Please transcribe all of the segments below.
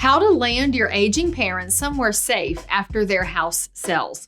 How to land your aging parents somewhere safe after their house sells.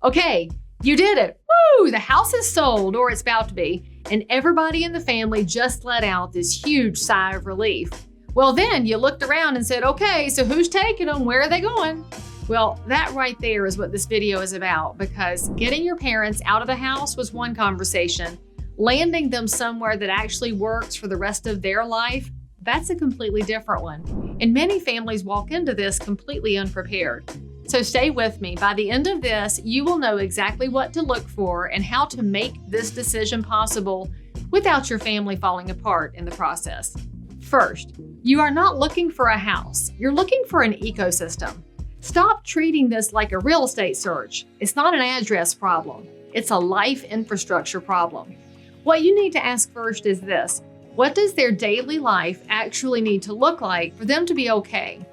Okay, you did it. Woo! The house is sold, or it's about to be, and everybody in the family just let out this huge sigh of relief. Well, then you looked around and said, okay, so who's taking them? Where are they going? Well, that right there is what this video is about, because getting your parents out of the house was one conversation. Landing them somewhere that actually works for the rest of their life, that's a completely different one. And many families walk into this completely unprepared. So stay with me. By the end of this, you will know exactly what to look for and how to make this decision possible without your family falling apart in the process. First, you are not looking for a house. You're looking for an ecosystem. Stop treating this like a real estate search. It's not an address problem. It's a life infrastructure problem. What you need to ask first is this: what does their daily life actually need to look like for them to be okay?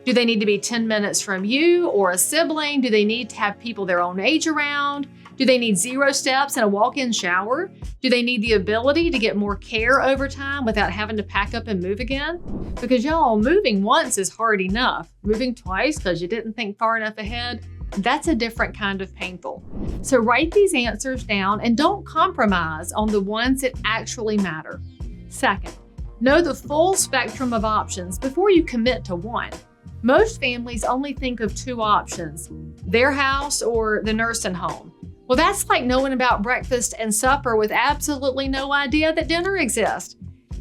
Do they need to be 10 minutes from you or a sibling? Do they need to have people their own age around? Do they need 0 steps and a walk-in shower? Do they need the ability to get more care over time without having to pack up and move again? Because y'all, moving once is hard enough. Moving twice because you didn't think far enough ahead, that's a different kind of painful. So write these answers down and don't compromise on the ones that actually matter. Second, know the full spectrum of options before you commit to one. Most families only think of 2 options: their house or the nursing home. Well, that's like knowing about breakfast and supper with absolutely no idea that dinner exists.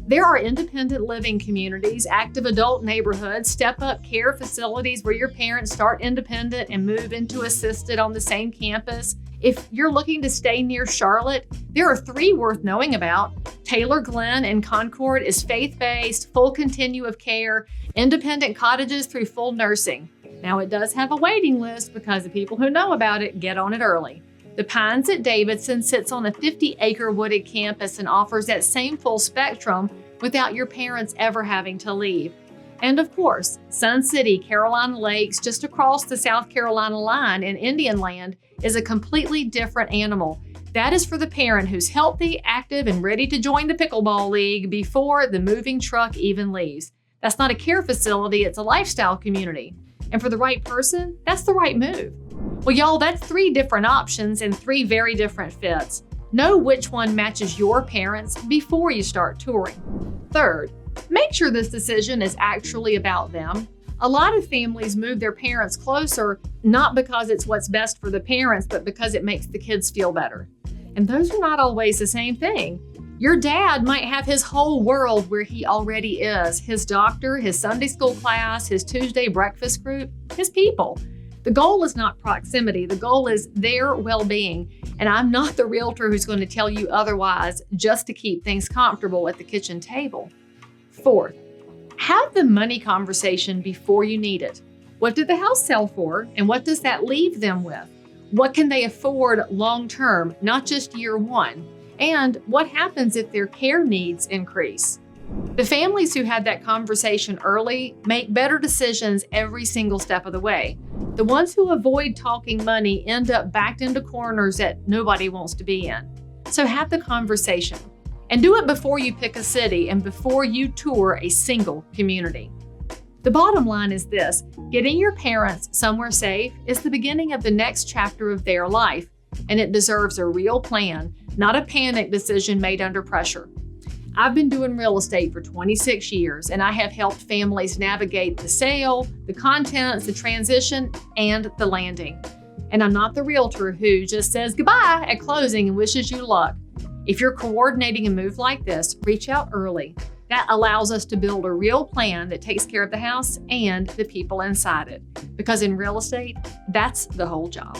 There are independent living communities, active adult neighborhoods, step-up care facilities where your parents start independent and move into assisted on the same campus. If you're looking to stay near Charlotte, there are 3 worth knowing about. Taylor Glen in Concord is faith-based, full continue of care, independent cottages through full nursing. Now, it does have a waiting list because the people who know about it get on it early. The Pines at Davidson sits on a 50-acre wooded campus and offers that same full spectrum without your parents ever having to leave. And of course, Sun City, Carolina Lakes, just across the South Carolina line in Indian Land, is a completely different animal. That is for the parent who's healthy, active, and ready to join the pickleball league before the moving truck even leaves. That's not a care facility, it's a lifestyle community. And for the right person, that's the right move. Well, y'all, that's 3 different options and 3 very different fits. Know which one matches your parents before you start touring. Third, make sure this decision is actually about them. A lot of families move their parents closer, not because it's what's best for the parents, but because it makes the kids feel better. And those are not always the same thing. Your dad might have his whole world where he already is: his doctor, his Sunday school class, his Tuesday breakfast group, his people. The goal is not proximity. The goal is their well-being. And I'm not the realtor who's going to tell you otherwise just to keep things comfortable at the kitchen table. Fourth, have the money conversation before you need it. What did the house sell for, and what does that leave them with? What can they afford long-term, not just year 1? And what happens if their care needs increase? The families who had that conversation early make better decisions every single step of the way. The ones who avoid talking money end up backed into corners that nobody wants to be in. So have the conversation. And do it before you pick a city and before you tour a single community. The bottom line is this: getting your parents somewhere safe is the beginning of the next chapter of their life, and it deserves a real plan, not a panic decision made under pressure. I've been doing real estate for 26 years, and I have helped families navigate the sale, the contents, the transition, and the landing. And I'm not the realtor who just says goodbye at closing and wishes you luck. If you're coordinating a move like this, reach out early. That allows us to build a real plan that takes care of the house and the people inside it. Because in real estate, that's the whole job.